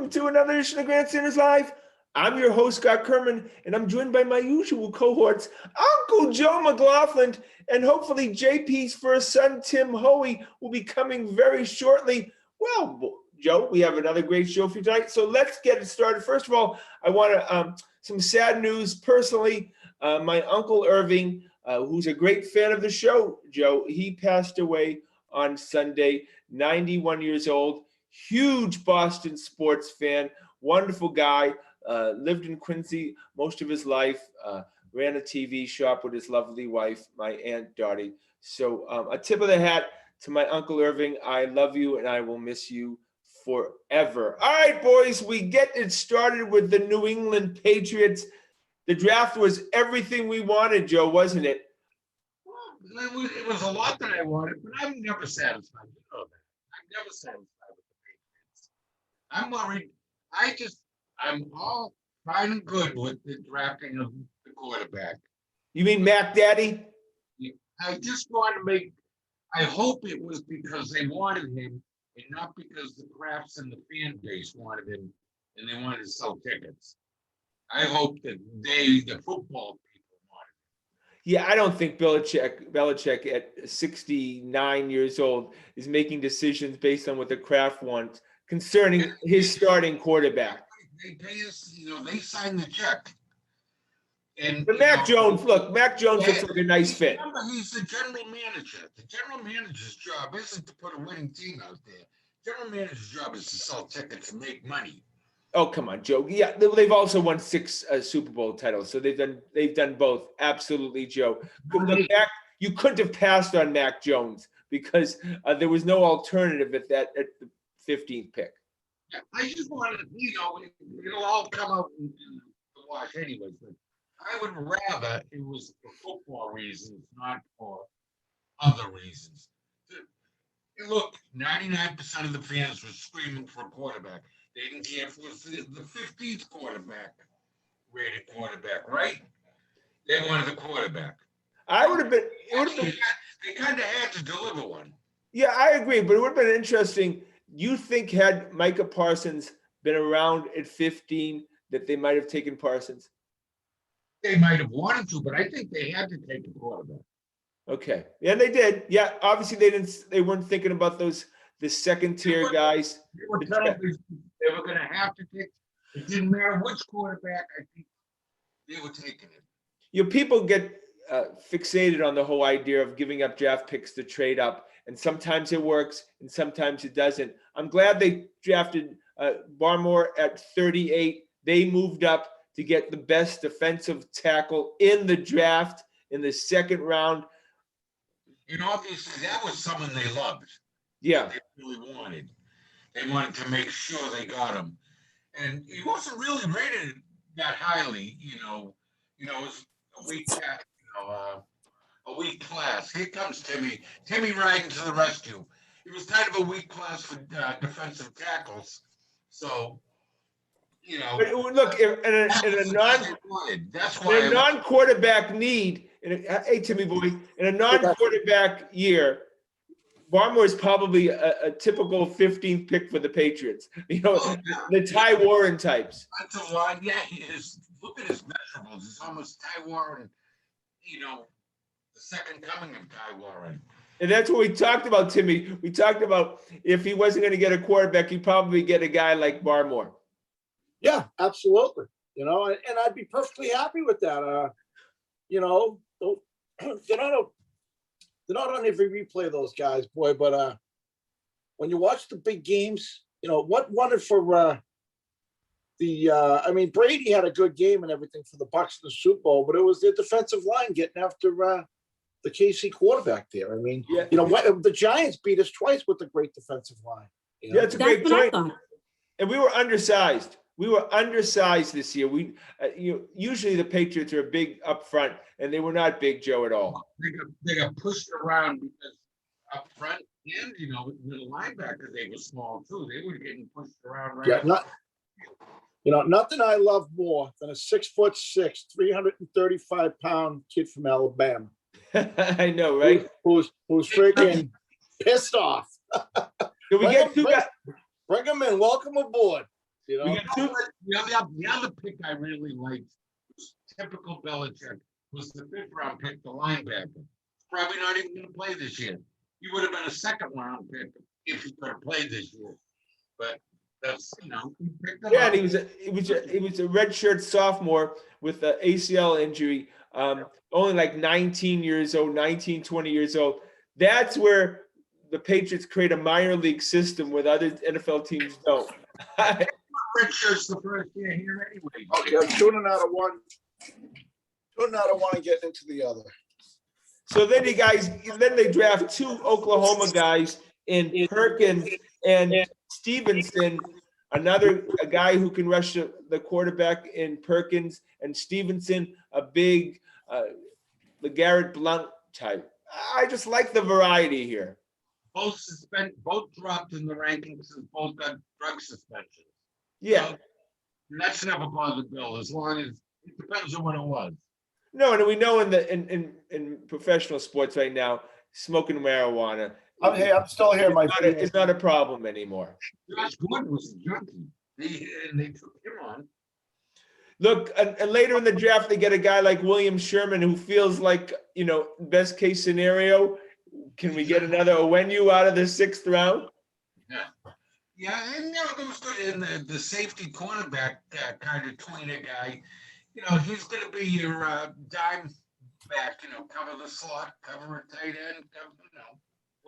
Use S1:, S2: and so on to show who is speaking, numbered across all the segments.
S1: welcome to another edition of Grandstanders Live. I'm your host, Scott Kerman, and I'm joined by my usual cohorts, Uncle Joe McLaughlin, and hopefully JP's first son, Tim Hoey, will be coming very shortly. Well, Joe, we have another great show for you tonight, so let's get it started. First of all, I want to, some sad news personally. My Uncle Irving, who's a great fan of the show, Joe, he passed away on Sunday, 91 years old. Huge Boston sports fan, wonderful guy, lived in Quincy most of his life, ran a TV shop with his lovely wife, my Aunt Dottie. So a tip of the hat to my Uncle Irving. I love you and I will miss you forever. All right, boys, we get it started with the New England Patriots. The draft was everything we wanted, Joe, wasn't it?
S2: Well, it was a lot that I wanted, but I'm never satisfied. You know that. I'm never satisfied with the Patriots. I'm worried. I'm all fine and good with the drafting of the quarterback.
S1: You mean Mac Daddy?
S2: I just want to I hope it was because they wanted him and not because the Crafts and the fan base wanted him and they wanted to sell tickets. I hope that the football people wanted him.
S1: Yeah, I don't think Belichick at 69 years old is making decisions based on what the Kraft wants concerning his starting quarterback.
S2: They pay us, they sign the check.
S1: But Mac Jones looks like a nice fit.
S2: Remember, he's the general manager. The general manager's job isn't to put a winning team out there. General manager's job is to sell tickets and make money.
S1: Oh, come on, Joe. Yeah, they've also won 6 Super Bowl titles, so they've done both. Absolutely, Joe. You couldn't have passed on Mac Jones because there was no alternative at the 15th pick.
S2: Yeah, I just wanted, it'll all come out in the wash anyways. But I would rather it was for football reasons, not for other reasons. Look, 99% of the fans were screaming for a quarterback. They didn't care if it was the 15th rated quarterback, right? They wanted the quarterback. They kind of had to deliver one.
S1: Yeah, I agree, but it would have been interesting. You think had Micah Parsons been around at 15 that they might have taken Parsons?
S2: They might have wanted to, but I think they had to take a quarterback.
S1: Okay. Yeah, they did. Yeah, obviously they weren't thinking about the second tier guys.
S2: They were going to have to take. It didn't matter which quarterback. I think they were taking it.
S1: People get fixated on the whole idea of giving up draft picks to trade up, and sometimes it works and sometimes it doesn't. I'm glad they drafted Barmore at 38. They moved up to get the best defensive tackle in the draft in the second round.
S2: Obviously that was someone they loved.
S1: Yeah.
S2: They really wanted. They wanted to make sure they got him. And he wasn't really rated that highly, it was a weak a weak class. Here comes Timmy. Timmy riding to the rescue. It was kind of a weak class for defensive tackles. So,
S1: But look, in a non-quarterback need, hey, Timmy boy, in a non-quarterback year, Barmore is probably a typical 15th pick for the Patriots. The Ty Warren types.
S2: That's a lot. Yeah, he is. Look at his measurables. It's almost Ty Warren, the second coming of Ty Warren.
S1: And that's what we talked about, Timmy. We talked about if he wasn't going to get a quarterback, he'd probably get a guy like Barmore.
S3: Yeah, absolutely. And I'd be perfectly happy with that. They're not on every replay of those guys, boy. But when you watch the big games, what wanted for Brady had a good game and everything for the Bucs in the Super Bowl, but it was their defensive line getting after the KC quarterback there. The Giants beat us twice with a great defensive line.
S1: Yeah, it's a great point. And we were undersized. We were undersized this year. Usually the Patriots are big up front, and they were not big, Joe, at all.
S2: They got pushed around because up front, and with the linebackers, they were small too. They were getting pushed around. Right.
S3: Yeah, nothing I love more than a 6'6", 335-pound kid from Alabama.
S1: I know, right?
S3: Who's freaking pissed off.
S1: Did we get two guys?
S3: Bring him in. Welcome aboard. You know,
S1: We got two.
S2: The other pick I really liked was typical Belichick, was the 5th-round pick, the linebacker. Probably not even going to play this year. He would have been a 2nd-round pick if he could have played this year. But that's, he picked him
S1: Yeah,
S2: up.
S1: and he was a redshirt sophomore with an ACL injury. Only like 19 years old, 19, 20 years old. That's where the Patriots create a minor league system where other NFL teams don't.
S2: Redshirt's the first year here anyway.
S3: okay, I'm tuning out of one. Tuning out of one and getting into the other.
S1: So then they draft 2 Oklahoma guys in Perkins and Stevenson, a guy who can rush the quarterback in Perkins, and Stevenson, a big LeGarrette Blount type. I just like the variety here.
S2: Both dropped in the rankings and both got drug suspensions.
S1: Yeah.
S2: So, that's never bothered Bill, as long as it depends on what it was.
S1: No, and we know in professional sports right now, smoking marijuana.
S3: I'm still here.
S1: It's not a problem anymore.
S2: Josh Gordon was a junkie. They took him on.
S1: Look, and later in the draft, they get a guy like William Sherman who feels like, best case scenario, can we get another Owenu out of the 6th round?
S2: Yeah, and there was good in the safety cornerback kind of tweener guy. He's going to be your dime back, cover the slot, cover a tight end,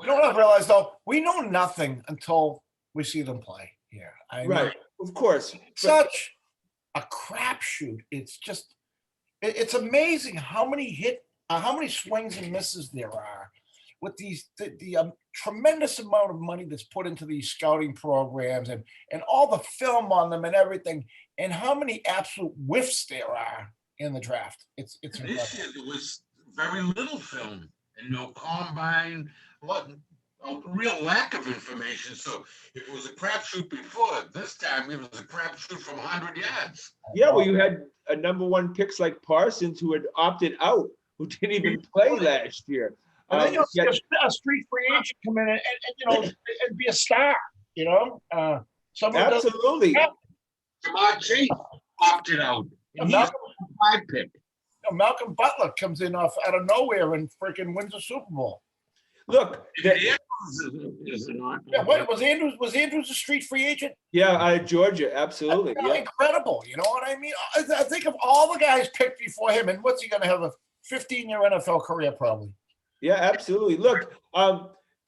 S3: You know what I've realized, though? We know nothing until we see them play here.
S1: Right, of course.
S3: Such a crapshoot. It's just, it's amazing how many swings and misses there are with the tremendous amount of money that's put into these scouting programs and all the film on them and everything, and how many absolute whiffs there are in the draft. It's incredible.
S2: This year there was very little film and no combine, a real lack of information. So if it was a crapshoot before, this time it was a crapshoot from 100 yards.
S1: Yeah, well, you had a number 1 picks like Parsons who had opted out, who didn't even play last year.
S3: And then a street free agent come in and be a star.
S1: Absolutely.
S2: Jamar Chase opted out. And he's a 5 pick.
S3: Malcolm Butler comes in out of nowhere and freaking wins a Super Bowl.
S1: Look,
S2: Andrews is not.
S3: Yeah, what was Andrews? Was Andrews a street free agent?
S1: Yeah, out of Georgia, absolutely.
S3: Yeah. Incredible. You know what I mean? I think of all the guys picked before him, and what's he going to have, a 15-year NFL career probably?
S1: Yeah, absolutely. Look,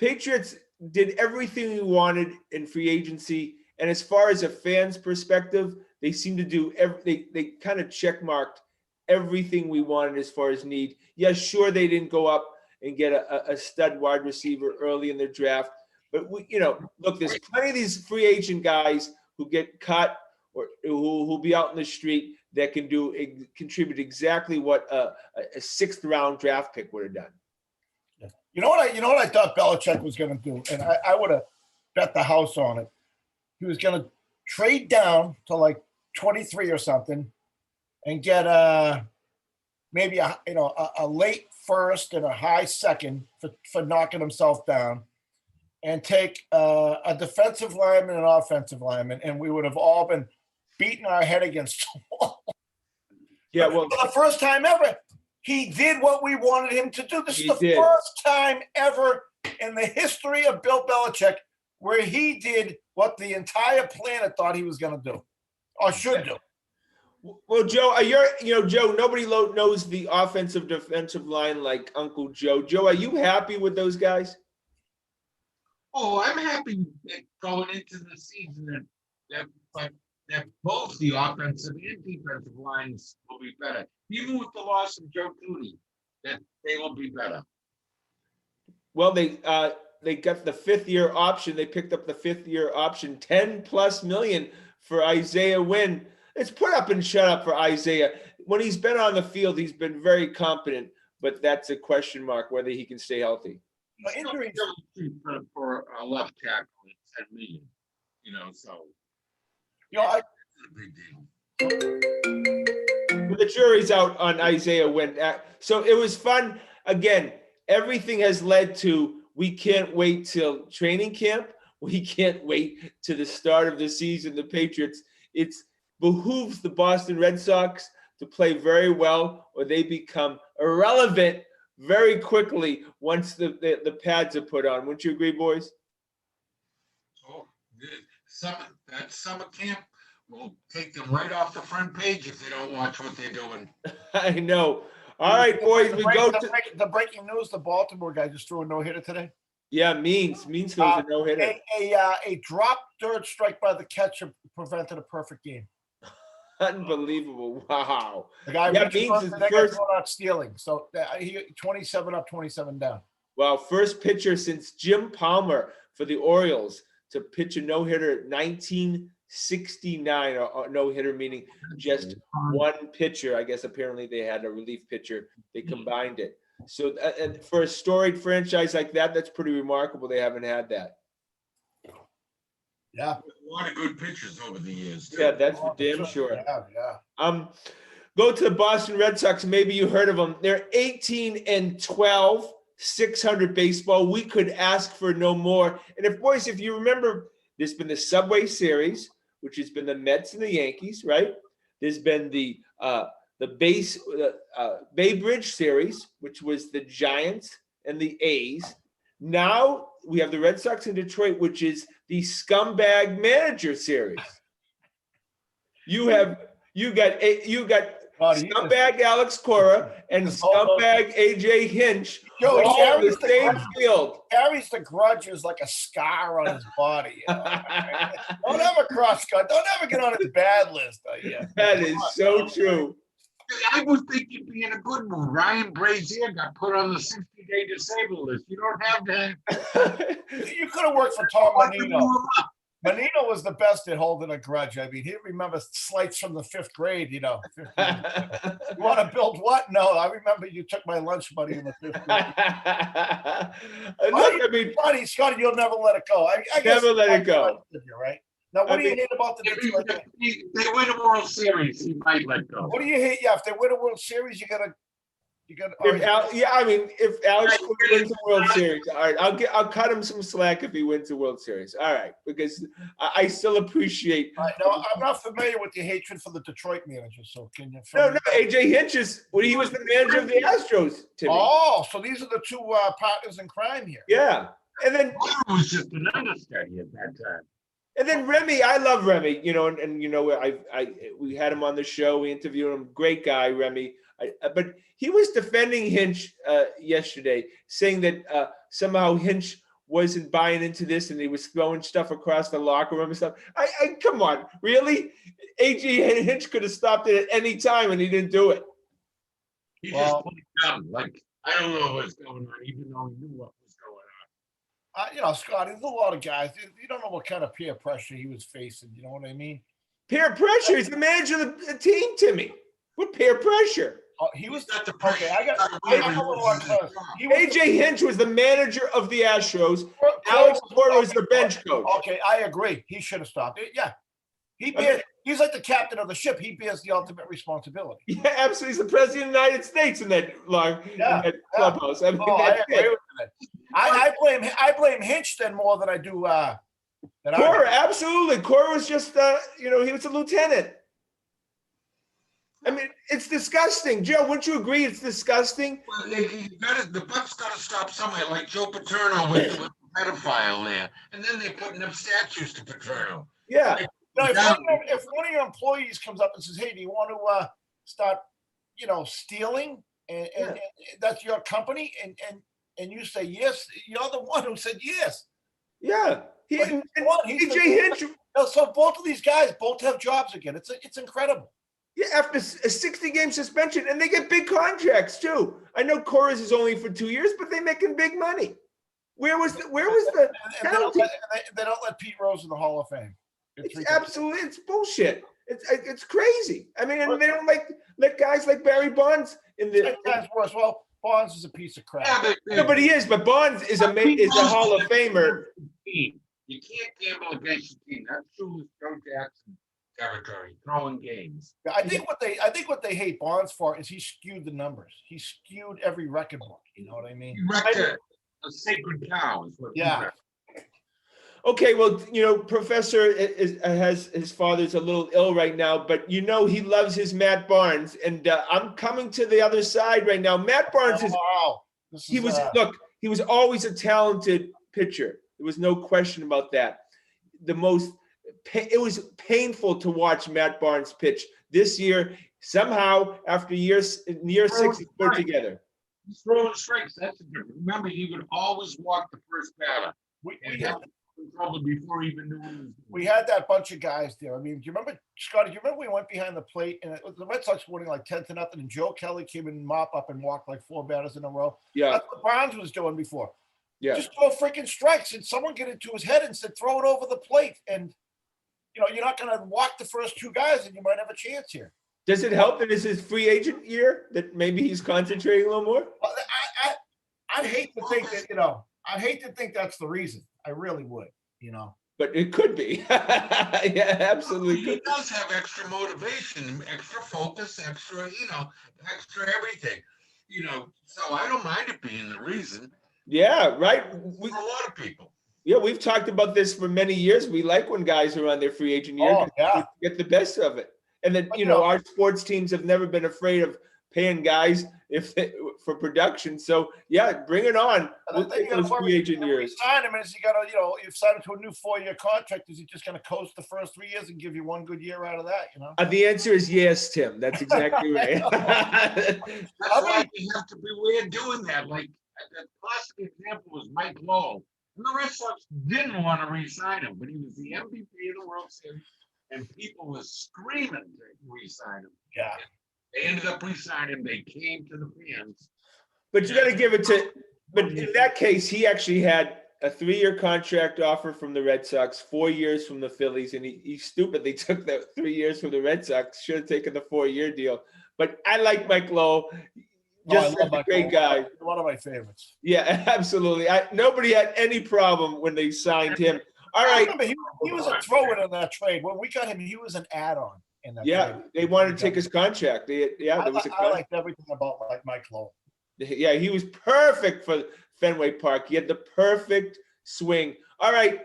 S1: Patriots did everything we wanted in free agency, and as far as a fan's perspective, they seem to do they kind of checkmarked everything we wanted as far as need. Yes, sure, they didn't go up and get a stud wide receiver early in their draft, but look, there's plenty of these free agent guys who get cut or who'll be out in the street that can contribute exactly what a 6th round draft pick would have done.
S3: You know what I thought Belichick was going to do, and I would have bet the house on it. He was going to trade down to like 23 or something, and get maybe a late 1st and a high 2nd for knocking himself down, and take a defensive lineman and an offensive lineman, and we would have all been beating our head against the wall.
S1: Yeah, well,
S3: for the first time ever, he did what we wanted him to do. This is the first time ever in the history of Bill Belichick where he did what the entire planet thought he was going to do or should do.
S1: Well, Joe, Joe, nobody knows the offensive defensive line like Uncle Joe. Joe, are you happy with those guys?
S2: Oh, I'm happy going into the season that both the offensive and defensive lines will be better. Even with the loss of Joe Cooney, that they will be better.
S1: Well, they got the 5th-year option. They picked up the 5th-year option, $10+ million for Isaiah Wynn. It's put up and shut up for Isaiah. When he's been on the field, he's been very competent, but that's a question mark whether he can stay healthy.
S2: Injury for a left tackle at $10 million, so. It's a big deal.
S1: The jury's out on Isaiah Wynn. So it was fun. Again, everything has led to we can't wait till training camp. We can't wait to the start of the season. The Patriots it behooves the Boston Red Sox to play very well, or they become irrelevant very quickly once the pads are put on. Wouldn't you agree, boys?
S2: Oh, that summer camp will take them right off the front page if they don't watch what they're doing.
S1: I know. All right, boys, we go to
S3: the breaking news. The Baltimore guy just threw a no-hitter today.
S1: Means throws a no-hitter.
S3: A drop third strike by the catcher prevented a perfect game.
S1: Unbelievable. Wow.
S3: The guy
S1: Means is the first
S3: out stealing. So he 27 up, 27 down.
S1: Well, first pitcher since Jim Palmer for the Orioles to pitch a no-hitter 1969, or no-hitter meaning just one pitcher. I guess apparently they had a relief pitcher. They combined it. So and for a storied franchise like that, that's pretty remarkable. They haven't had that.
S3: Yeah.
S2: A lot of good pitchers over the years, too.
S1: Yeah, that's for damn sure.
S3: Yeah.
S1: Go to the Boston Red Sox. Maybe you heard of them. They're 18-12, 600 baseball. We could ask for no more. And if you remember, there's been the Subway Series, which has been the Mets and the Yankees, right? There's been the Bay Bridge Series, which was the Giants and the A's. Now we have the Red Sox in Detroit, which is the Scumbag Manager Series. You got Scumbag Alex Cora and Scumbag AJ Hinch all in the same field.
S3: Carries the grudges like a scar on his body. You know? Don't ever cross-cut. Don't ever get on his bad list.
S1: That is so true.
S2: I would think you'd be in a good mood. Ryan Brazier got put on the 60-day disabled list. You don't have that.
S3: You could have worked for Tom Menino. Menino was the best at holding a grudge. I mean, he remembers slights from the 5th grade, you know. You want to build what? No, I remember you took my lunch money in the 5th grade. Scotty, you'll never let it go. I guess
S1: never let it go.
S3: Right? Now, what do you hate about the Detroit?
S2: If they win a World Series, he might let go.
S3: What do you hate? Yeah, if they win a World Series, you gotta.
S1: If Alex wins the World Series, all right, I'll cut him some slack if he wins the World Series. All right, because I still appreciate.
S3: No, I'm not familiar with your hatred for the Detroit manager. So can you?
S1: No, AJ Hinch he was the manager of the Astros. Timmy.
S3: Oh, so these are the two partners in crime here.
S1: Yeah, and then
S2: it was just an understudy at that time.
S1: And then Remy, I love Remy, and we had him on the show. We interviewed him. Great guy, Remy. But he was defending Hinch yesterday, saying that somehow Hinch wasn't buying into this and he was throwing stuff across the locker room and stuff. I come on, really? AJ Hinch could have stopped it at any time and he didn't do it.
S2: He just put it down. Like, I don't know what's going on, even though he knew what was going on.
S3: Scotty, there's a lot of guys. You don't know what kind of peer pressure he was facing. You know what I mean?
S1: Peer pressure? He's the manager of the team, Timmy. What peer pressure?
S3: Oh, he was
S2: not the pressure.
S3: Okay,
S1: AJ Hinch was the manager of the Astros. Alex Cora was the bench coach.
S3: Okay, I agree. He should have stopped it. Yeah. He's like the captain of the ship. He bears the ultimate responsibility.
S1: Yeah, absolutely. He's the president of the United States in that clubhouse. I mean,
S3: I agree with that. I blame Hinch then more than I do
S1: Cora. Absolutely. Cora was just he was a lieutenant. I mean, it's disgusting. Joe, wouldn't you agree it's disgusting?
S2: Well, the Bucks got to stop somewhere, like Joe Paterno with the pedophile there. And then they're putting up statues to Paterno.
S1: Yeah.
S3: If one of your employees comes up and says, hey, do you want to start, stealing? And that's your company? And you say yes, you're the one who said yes.
S1: Yeah. AJ Hinch.
S3: So both of these guys both have jobs again. It's incredible.
S1: Yeah, after a 60-game suspension, and they get big contracts too. I know Cora's is only for 2 years, but they're making big money. Where was the penalty?
S3: They don't let Pete Rose in the Hall of Fame.
S1: It's bullshit. It's crazy. I mean, and they don't let guys like Barry Bonds in the.
S3: Well, Bonds is a piece of crap.
S1: No, but he is. But Bonds is a Hall of Famer.
S2: You can't gamble against your team. That's true with Joe Jackson. Territory, throwing games.
S3: I think what they hate Bonds for is he skewed the numbers. He skewed every record book. You know what I mean?
S2: He wrecked a sacred cow. Is what
S1: Okay, well, Professor has his father's a little ill right now, but he loves his Matt Barnes, and I'm coming to the other side right now. Matt Barnes
S3: Wow.
S1: he was always a talented pitcher. There was no question about that. It was painful to watch Matt Barnes pitch this year. Somehow, after year 6, he put together.
S2: He's throwing strikes. That's different. Remember, he would always walk the first batter.
S3: We
S2: had trouble before he even knew.
S3: We had that bunch of guys there. I mean, do you remember, Scotty? Do you remember we went behind the plate and the Red Sox winning like 10-0, and Joe Kelly came in and mop up and walked like 4 batters in a row?
S1: Yeah,
S3: that's what Barnes was doing before.
S1: Yeah,
S3: just throw freaking strikes, and someone get into his head and said, "Throw it over the plate." And you're not going to walk the first 2 guys, and you might have a chance here.
S1: Does it help that it's his free agent year that maybe he's concentrating a little more?
S3: Well, I'd hate to think that, I'd hate to think that's the reason. I really would,
S1: But it could be. Yeah, absolutely.
S2: He does have extra motivation, extra focus, extra everything. So I don't mind it being the reason.
S1: Yeah, right.
S2: For a lot of people.
S1: Yeah, we've talked about this for many years. We like when guys are on their free agent year.
S3: Oh, yeah.
S1: Get the best of it. And then, our sports teams have never been afraid of paying guys for production. So, yeah, bring it on. We'll take those free agent years.
S3: Sign him, and you've signed him to a new 4-year contract. Is he just going to coast the first 3 years and give you 1 good year out of that,
S1: The answer is yes, Tim. That's exactly right.
S2: That's why you have to beware doing that. Like, the classic example was Mike Lowell. And the Red Sox didn't want to re-sign him, but he was the MVP of the World Series, and people were screaming to re-sign him.
S3: Yeah.
S2: They ended up re-signing him. They came to the fans.
S1: But you got to give it to – but in that case, he actually had a 3-year contract offer from the Red Sox, 4 years from the Phillies, and he stupidly took the 3 years from the Red Sox. Should have taken the 4-year deal. But I like Mike Lowell. Just a great guy.
S3: One of my favorites.
S1: Yeah, absolutely. Nobody had any problem when they signed him. All right.
S3: I remember he was a throw-in in that trade. When we got him, he was an add-on in that trade.
S1: They wanted to take his contract. There was
S3: I liked everything about Mike Lowell.
S1: Yeah, he was perfect for Fenway Park. He had the perfect swing. All right.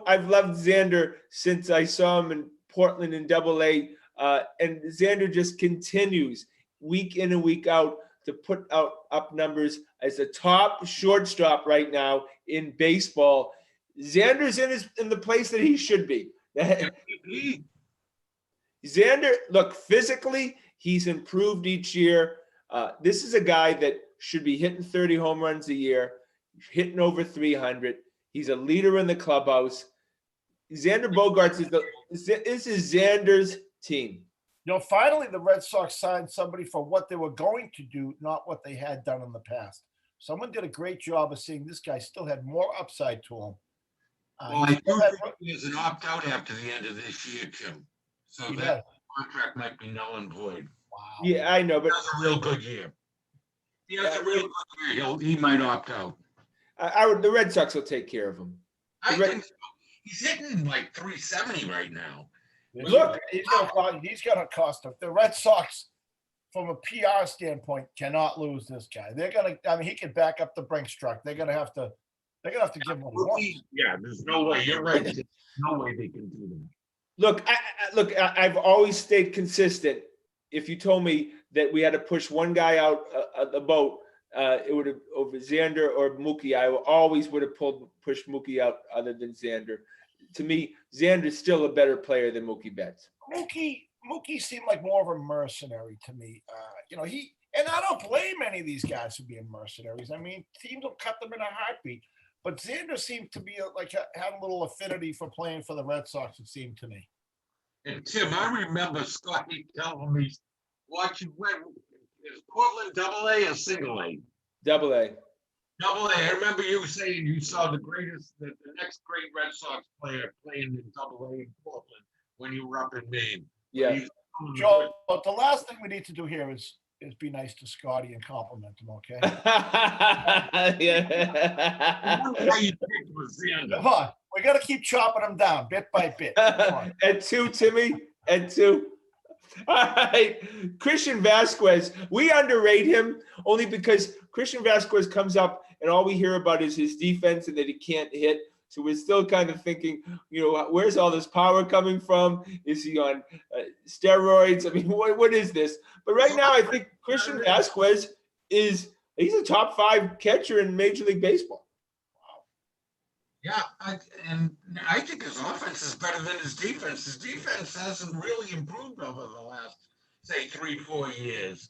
S1: I've loved Xander since I saw him in Portland in AA. And Xander just continues week in and week out to put up numbers as a top shortstop right now in baseball. Xander's in the place that he should be. Xander, look, physically, he's improved each year. This is a guy that should be hitting 30 home runs a year, hitting over 300. He's a leader in the clubhouse. Xander Bogaerts this is Xander's team.
S3: Finally, the Red Sox signed somebody for what they were going to do, not what they had done in the past. Someone did a great job of seeing this guy still had more upside to him.
S2: Well, I do think there's an opt-out after the end of this year, Jim. So that contract might be null and void.
S3: Wow.
S1: Yeah, I know, but
S2: that's a real good year. He has a real good year. He might opt out.
S1: The Red Sox will take care of him.
S2: I think so. He's hitting like 370 right now.
S3: Look, he's going to cost them. The Red Sox, from a PR standpoint, cannot lose this guy. They're going to. I mean, he can back up the Brinks truck. They're going to have to. They're going to have to give him what he wants.
S2: Yeah, there's no way. You're right. There's no way they can do that.
S1: Look, I've always stayed consistent. If you told me that we had to push one guy out of the boat, it would have over Xander or Mookie. I always would have pushed Mookie out other than Xander. To me, Xander's still a better player than Mookie Betts.
S3: Mookie seemed like more of a mercenary to me. And I don't blame any of these guys for being mercenaries. I mean, teams will cut them in a heartbeat. But Xander seemed to be had a little affinity for playing for the Red Sox, it seemed to me.
S2: And Tim, I remember Scotty telling me, watching is Portland AA or single A?
S1: AA.
S2: AA. I remember you saying you saw the next great Red Sox player playing in AA in Portland when you were up in Maine.
S1: Yeah.
S3: Joe, but the last thing we need to do here is be nice to Scotty and compliment him, okay?
S1: Yeah.
S3: Come on. We got to keep chopping him down bit by bit.
S1: And 2, Timmy. And 2. All right. Christian Vasquez. We underrate him only because Christian Vasquez comes up and all we hear about is his defense and that he can't hit. So we're still kind of thinking, where's all this power coming from? Is he on steroids? I mean, what is this? But right now, I think Christian Vasquez he's a top 5 catcher in Major League Baseball.
S2: Yeah, I think his offense is better than his defense. His defense hasn't really improved over the last, say, 3-4 years.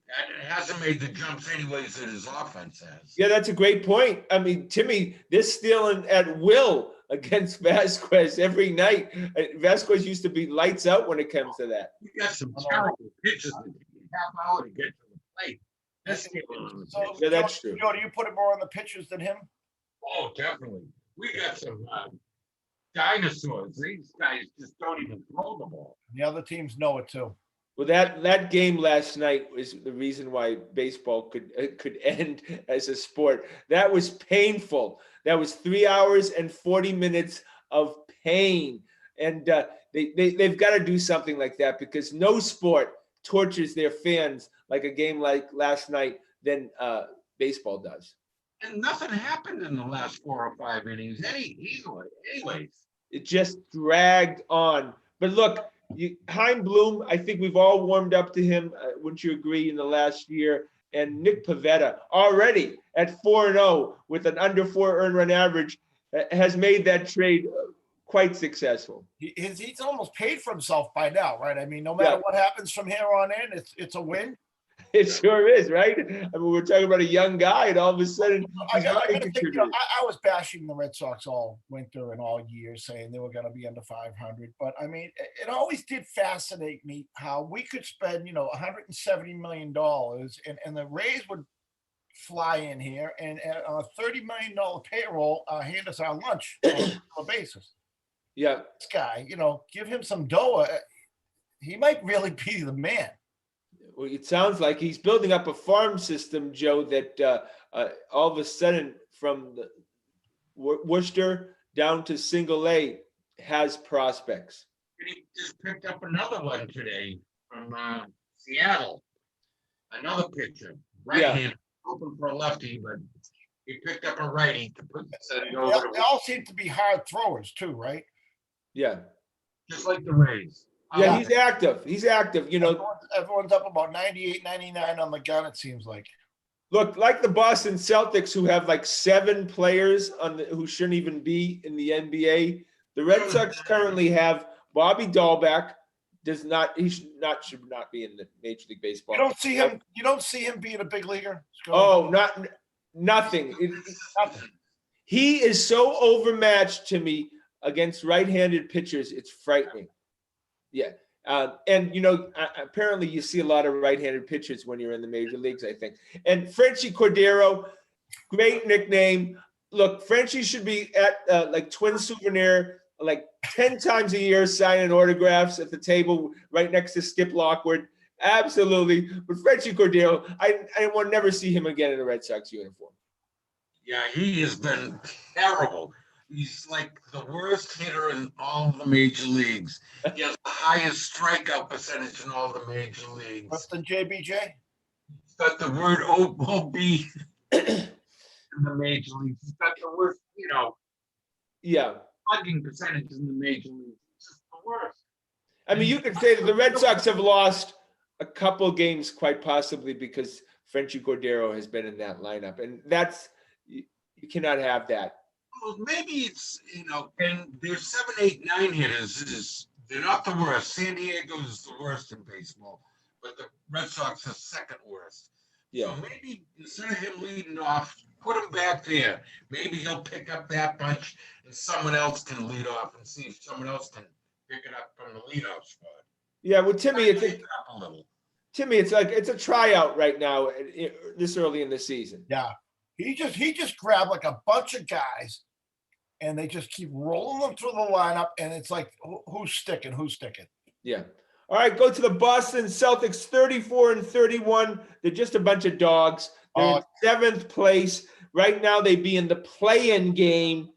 S2: And it hasn't made the jumps anyways that his offense has.
S1: Yeah, that's a great point. I mean, Timmy, they're stealing at will against Vasquez every night. Vasquez used to be lights out when it comes to that.
S2: You got some terrible pitches that take half hour to get to the plate.
S3: So,
S1: that's true.
S3: Joe, do you put it more on the pitchers than him?
S2: Oh, definitely. We got some dinosaurs. These guys just don't even throw the ball.
S3: The other teams know it too.
S1: Well, that game last night was the reason why baseball could end as a sport. That was painful. That was 3 hours and 40 minutes of pain. And they've got to do something like that, because no sport tortures their fans like a game like last night than baseball does.
S2: And nothing happened in the last 4 or 5 innings anyways.
S1: It just dragged on. But look, Chaim Bloom, I think we've all warmed up to him, wouldn't you agree, in the last year? And Nick Pivetta, already at 4-0 with an under 4 earned run average, has made that trade quite successul.
S3: He's almost paid for himself by now, right? I mean, no matter what happens from here on in, it's a win.
S1: It sure is, right? I mean, we're talking about a young guy, and all of a sudden,
S3: I was bashing the Red Sox all winter and all year, saying they were going to be under 500. But I mean, it always did fascinate me how we could spend, $170 million, and the Rays would fly in here and on a $30 million payroll, hand us our lunch on a basis.
S1: Yeah,
S3: this guy, give him some dough. He might really be the man.
S1: Well, it sounds like he's building up a farm system, Joe, that all of a sudden from the Worcester down to single A has prospects.
S2: And he just picked up another one today from Seattle. Another pitcher. Right-handed, open for a lefty, but he picked up a righty to put
S3: they all seem to be hard throwers too, right?
S1: Yeah.
S2: Just like the Rays.
S1: Yeah, he's active. He's active.
S3: Everyone's up about 98, 99 on the gun, it seems like.
S1: Look, like the Boston Celtics, who have like 7 players who shouldn't even be in the NBA. The Red Sox currently have Bobby Dahlbeck. Should not be in the Major League Baseball.
S3: You don't see him being a big leaguer.
S1: Oh, nothing.
S3: Nothing.
S1: He is so overmatched to me against right-handed pitchers. It's frightening. Yeah. And, apparently you see a lot of right-handed pitchers when you're in the major leagues, I think. And Frenchie Cordero, great nickname. Look, Frenchie should be at like Twin Souvenir like 10 times a year signing autographs at the table right next to Skip Lockwood. Absolutely. But Frenchie Cordero, I will never see him again in a Red Sox uniform.
S2: Yeah, he has been terrible. He's like the worst hitter in all the major leagues. He has the highest strikeout percentage in all the major leagues.
S3: What's the JBJ?
S2: He's got the word OB in the major leagues. He's got the worst, slugging percentage in the major leagues. It's just the worst.
S1: I mean, you could say that the Red Sox have lost a couple games quite possibly because Frenchie Cordero has been in that lineup. And you cannot have that.
S2: Well, maybe it's, and there's 7, 8, 9 hitters. They're not the worst. San Diego is the worst in baseball, but the Red Sox are second worst.
S1: Yeah.
S2: So maybe instead of him leading off, put him back there. Maybe he'll pick up that bunch and someone else can lead off and see if someone else can pick it up from the leadoff spot.
S1: Yeah, well, Timmy, it's like it's a tryout right now this early in the season.
S3: Yeah. He just grabbed like a bunch of guys and they just keep rolling them through the lineup. And it's like, who's sticking?
S1: Yeah. All right. Go to the Boston Celtics, 34-31. They're just a bunch of dogs. They're in 7th place. Right now, they be in the play-in game.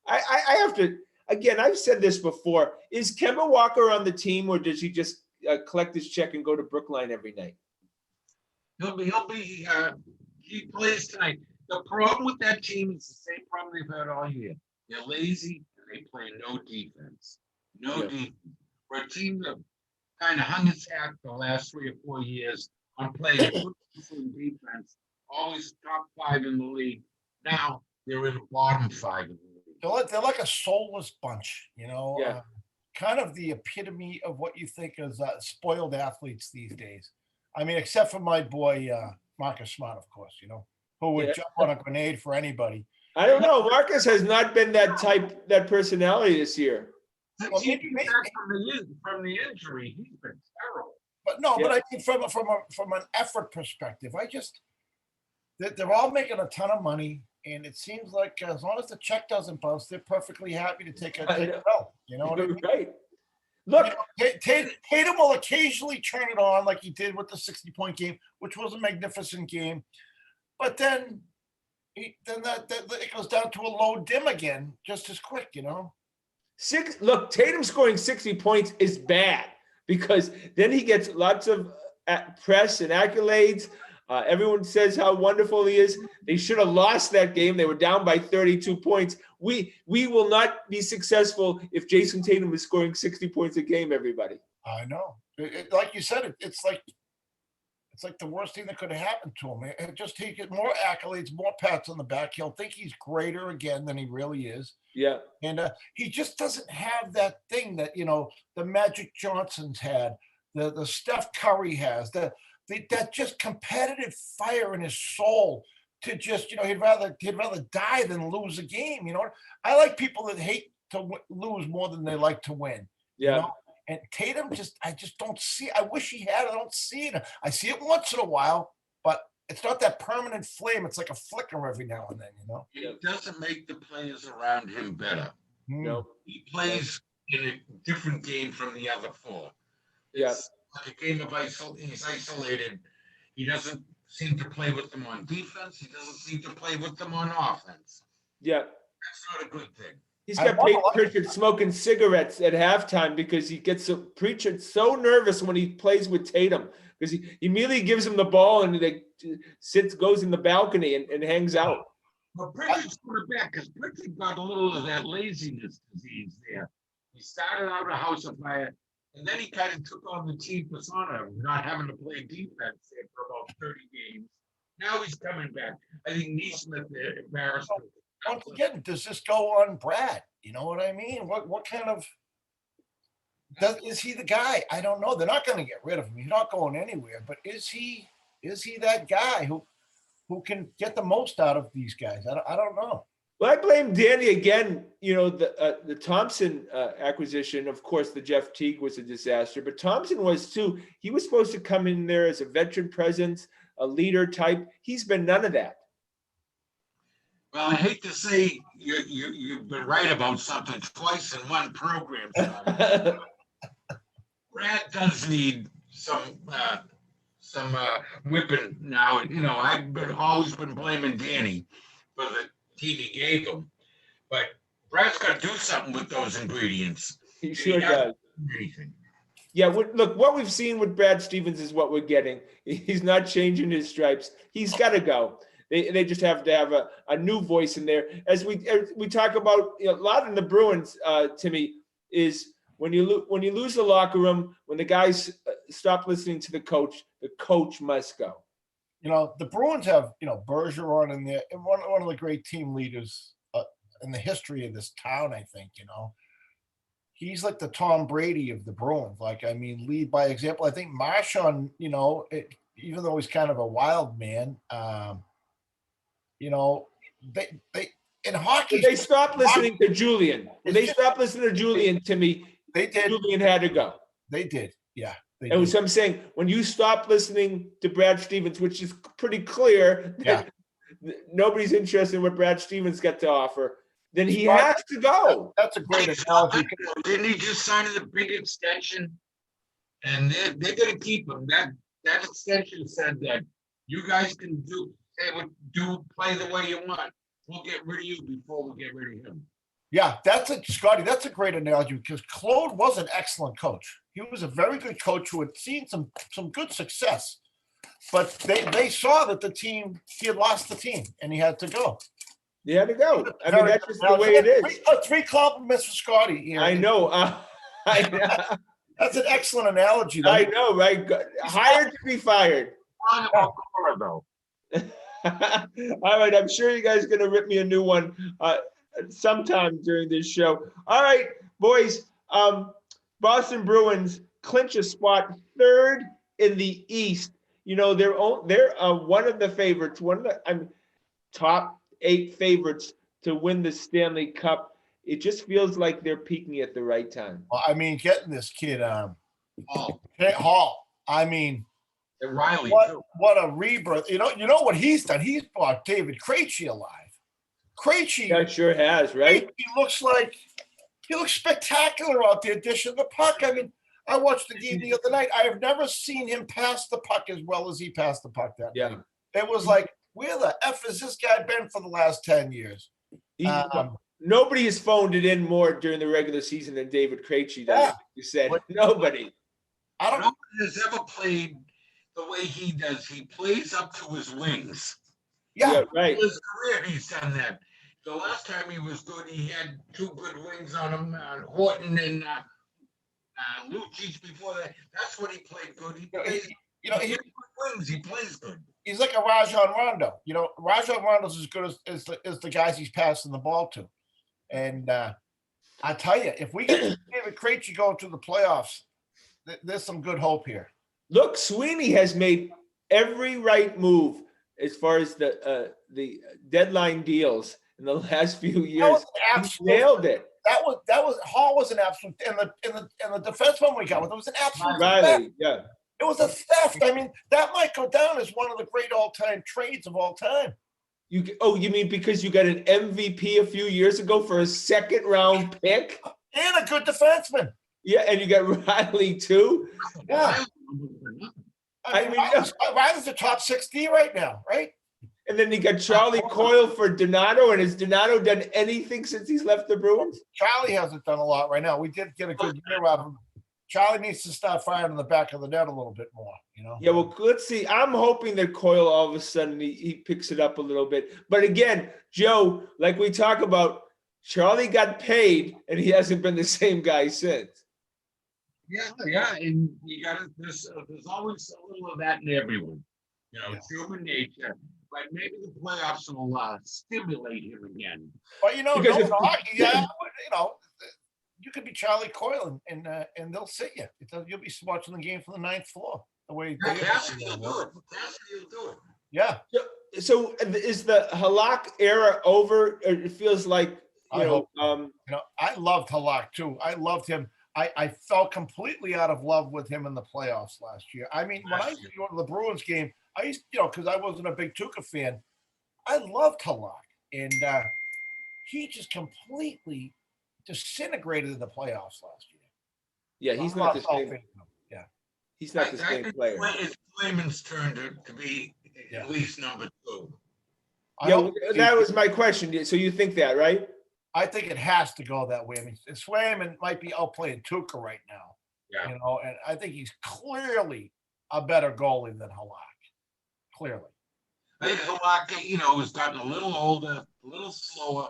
S1: I have to, again, I've said this before. Is Kemba Walker on the team or does he just collect his check and go to Brookline every night?
S2: He plays tonight. The problem with that team is the same problem they've had all year. They're lazy and they play no defense. No
S1: Yeah.
S2: defense. For a team that kind of hung its hat the last 3 or 4 years on playing good defense, always top 5 in the league. Now they're in the bottom 5 in the league.
S3: They're like a soulless bunch,
S1: Yeah.
S3: kind of the epitome of what you think is spoiled athletes these days. I mean, except for my boy, Marcus Smart, of course, who would jump on a grenade for anybody.
S1: I don't know. Marcus has not been that personality this year.
S3: Well,
S2: Since he came back from the injury, he's been terrible.
S3: But no,
S1: Yeah.
S3: but I mean, from an effort perspective, they're all making a ton of money, and it seems like as long as the check doesn't bounce, they're perfectly happy to take a L. You know what I mean?
S1: Right. Look,
S3: Tatum will occasionally turn it on like he did with the 60-point game, which was a magnificent game. But then it goes down to a low dim again just as quick,
S1: Look, Tatum scoring 60 points is bad because then he gets lots of press and accolades. Everyone says how wonderful he is. They should have lost that game. They were down by 32 points. We will not be successful if Jason Tatum is scoring 60 points a game, everybody.
S3: I know. Like you said, it's like the worst thing that could have happened to him. It just he get more accolades, more pats on the back. He'll think he's greater again than he really is.
S1: Yeah.
S3: And he just doesn't have that thing that, the Magic Johnsons had, the Steph Curry has, that just competitive fire in his soul to just, he'd rather die than lose a game. I like people that hate to lose more than they like to win.
S1: Yeah.
S3: And Tatum I just don't see. I wish he had. I don't see it. I see it once in a while, but it's not that permanent flame. It's like a flicker every now and then.
S2: It doesn't make the players around him better.
S1: No.
S2: He plays in a different game from the other 4.
S1: Yeah.
S2: It's like a game of he's isolated. He doesn't seem to play with them on defense. He doesn't seem to play with them on offense.
S1: Yeah.
S2: That's not a good thing.
S1: He's got Peyton Pritchard smoking cigarettes at halftime because he gets Pritchard so nervous when he plays with Tatum because he immediately gives him the ball and he goes in the balcony and hangs out.
S2: But Pritchard's coming back because Pritchard got a little of that laziness disease there. He started out a house of fire, and then he kind of took on the team persona of not having to play defense there for about 30 games. Now he's coming back. I think Neesmith embarrassed him.
S3: Once again, does this go on Brad? You know what I mean? What kind of is he the guy? I don't know. They're not going to get rid of him. He's not going anywhere. But is he that guy who can get the most out of these guys? I don't know.
S1: Well, I blame Danny again. The Thompson acquisition, of course, the Jeff Teague was a disaster, but Thompson was too. He was supposed to come in there as a veteran presence, a leader type. He's been none of that.
S2: Well, I hate to say you've been right about something twice in one program. Brad does need some whipping now. I've always been blaming Danny for the team he gave him, but Brad's got to do something with those ingredients.
S1: He sure does.
S2: Anything.
S1: Yeah, look, what we've seen with Brad Stevens is what we're getting. He's not changing his stripes. He's got to go. They just have to have a new voice in there. As we talk about a lot in the Bruins, Timmy, is when you lose the locker room, when the guys stop listening to the coach must go.
S3: The Bruins have Bergeron in there, and one of the great team leaders in the history of this town. I think he's like the Tom Brady of the Bruins. Lead by example. I think Marchand, even though he's kind of a wild man. They in hockey.
S1: They stopped listening to Julian. When they stopped listening to Julian, Timmy,
S3: they did.
S1: Julian had to go.
S3: They did. Yeah.
S1: And so I'm saying, when you stop listening to Brad Stevens, which is pretty clear that nobody's interested in what Brad Stevens got to offer, then he has to go.
S3: That's a great analogy.
S2: Didn't he just sign a big extension? And they're going to keep him. That extension said that you guys can play the way you want. We'll get rid of you before we get rid of him.
S3: Yeah, Scotty, that's a great analogy because Claude was an excellent coach. He was a very good coach who had seen some good success. But they saw that he had lost the team, and he had to go.
S1: He had to go. I mean, that's just the way it is.
S3: Three compliments for Scotty here.
S1: I know.
S3: That's an excellent analogy.
S1: I know, right? Hired to be fired.
S2: All
S1: right, I'm sure you guys are going to rip me a new one sometime during this show. All right, boys. Boston Bruins clinch a spot third in the East. You know, they're one of the favorites, top 8 favorites to win the Stanley Cup. It just feels like they're peaking at the right time.
S3: Well, I mean, getting this kid Hall. I mean,
S2: and Riley,
S3: what a rebirth. You know what he's done? He's brought David Krejci alive. Krejci.
S1: That sure has, right?
S3: He looks spectacular out there dishing the puck. I mean, I watched the game the other night. I have never seen him pass the puck as well as he passed the puck that night. It was like, where the F has this guy been for the last 10 years?
S1: Nobody has phoned it in more during the regular season than David Krejci does. You said nobody.
S2: I don't know who has ever played the way he does. He plays up to his wings.
S1: Yeah, right.
S2: In his career, he's done that. The last time he was good, he had 2 good wings on him, Horton and Lucic before that. That's when he played good. He plays, he wings. He plays good.
S3: He's like a Rajon Rondo. You know, Rajon Rondo's as good as the guys he's passing the ball to. And I tell you, if we get David Krejci going to the playoffs, there's some good hope here.
S1: Look, Sweeney has made every right move as far as the deadline deals in the last few years. He nailed it.
S3: That was Hall was an absolute, and the defenseman we got with it was an absolute
S1: Riley,
S3: theft.
S1: yeah.
S3: It was a theft. I mean, that might go down as one of the great all-time trades of all time.
S1: You mean because you got an MVP a few years ago for a second-round pick?
S3: And a good defenseman.
S1: Yeah, and you got Riley too?
S3: Yeah. I mean, Riley's a top 6D right now, right?
S1: And then you got Charlie Coyle for Donato, and has Donato done anything since he's left the Bruins?
S3: Charlie hasn't done a lot right now. We did get a good year out of him. Charlie needs to start firing in the back of the net a little bit more, you know?
S1: Yeah, well, let's see. I'm hoping that Coyle all of a sudden he picks it up a little bit. But again, Joe, like we talk about, Charlie got paid, and he hasn't been the same guy since.
S2: Yeah, and you got to. There's always a little of that in everyone. You know, it's human nature. But maybe the playoffs will stimulate him again.
S3: But you know, hockey, you know, you could be Charlie Coyle and they'll sit you. You'll be watching the game from the 9th floor. The way
S2: Cassidy will do it. Cassidy will do it.
S3: Yeah.
S1: So is the Halak era over? It feels like you know.
S3: I loved Halak too. I loved him. I fell completely out of love with him in the playoffs last year. I mean, when I used to go to the Bruins game, I used, because I wasn't a big Tuca fan, I loved Halak. And he just completely disintegrated in the playoffs last year.
S1: Yeah, he's not the same.
S3: Yeah.
S1: He's not the same player.
S2: It's Flaman's turn to be at least number 2.
S1: Yeah, that was my question. So you think that, right?
S3: I think it has to go that way. I mean, Swayman might be outplaying Tuca right now.
S2: Yeah.
S3: And I think he's clearly a better goalie than Halak. Clearly.
S2: I think Halak, has gotten a little older, a little slower.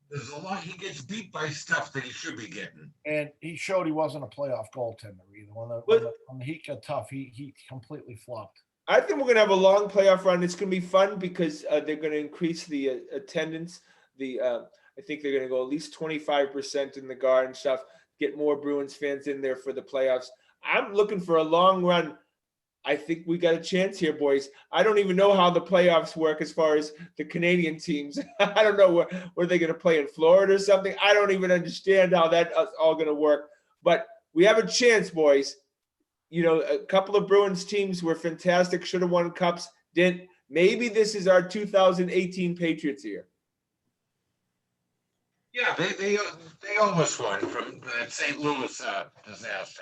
S2: There's a lot. He gets beat by stuff that he should be getting.
S3: And he showed he wasn't a playoff goaltender either. When the heat got tough, he completely flopped.
S1: I think we're going to have a long playoff run. It's going to be fun because they're going to increase the attendance. I think they're going to go at least 25% in the Garden stuff, get more Bruins fans in there for the playoffs. I'm looking for a long run. I think we got a chance here, boys. I don't even know how the playoffs work as far as the Canadian teams. I don't know where they're going to play in Florida or something. I don't even understand how that's all going to work. But we have a chance, boys. A couple of Bruins teams were fantastic, should have won cups, didn't. Maybe this is our 2018 Patriots year.
S2: Yeah, they almost won from that St. Louis disaster.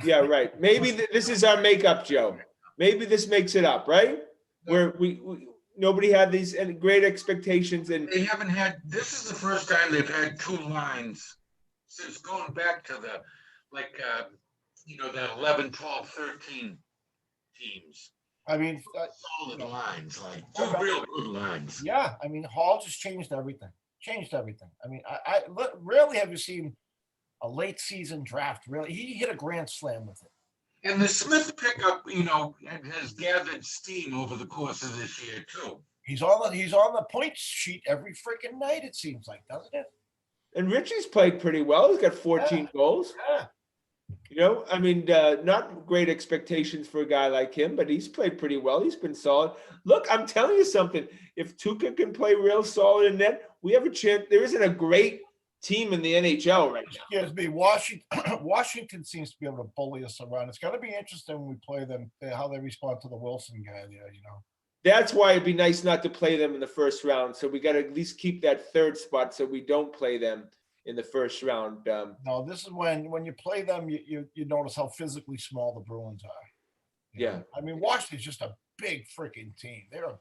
S1: Yeah, right. Maybe this is our makeup, Joe. Maybe this makes it up, right? Where we nobody had these great expectations, and
S2: they haven't had. This is the first time they've had 2 lines since going back to the the 11, 12, 13 teams.
S3: I mean,
S2: Solid lines, like two real good lines.
S3: yeah. I mean, Hall just changed everything. I mean, rarely have you seen a late season draft. Really, he hit a grand slam with it.
S2: And the Smith pickup, has gathered steam over the course of this year too.
S3: He's on the points sheet every freaking night. It seems like, doesn't it?
S1: And Richie's played pretty well. He's got 14 goals.
S3: Yeah.
S1: I mean, not great expectations for a guy like him, but he's played pretty well. He's been solid. Look, I'm telling you something. If Tuca can play real solid in net, we have a chance. There isn't a great team in the NHL right now.
S3: Excuse me, Washington seems to be able to bully us around. It's going to be interesting when we play them, how they respond to the Wilson guy there,
S1: That's why it'd be nice not to play them in the first round. So we got to at least keep that third spot so we don't play them in the first round.
S3: No, this is when you play them, you notice how physically small the Bruins are.
S1: Yeah.
S3: I mean, Washington's just a big freaking team. They're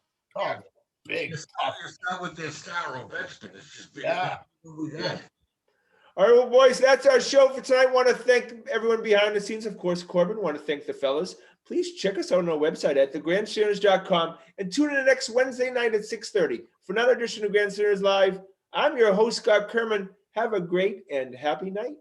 S3: big.
S2: It's not with their star Ovechkin. It's just big.
S3: Yeah.
S1: All right, well, boys, that's our show for tonight. I want to thank everyone behind the scenes. Of course, Corbin, I want to thank the fellas. Please check us out on our website at thegrandstanders.com and tune in next Wednesday night at 6:30 for another edition of Grandstanders Live. I'm your host, Scott Kerman. Have a great and happy night.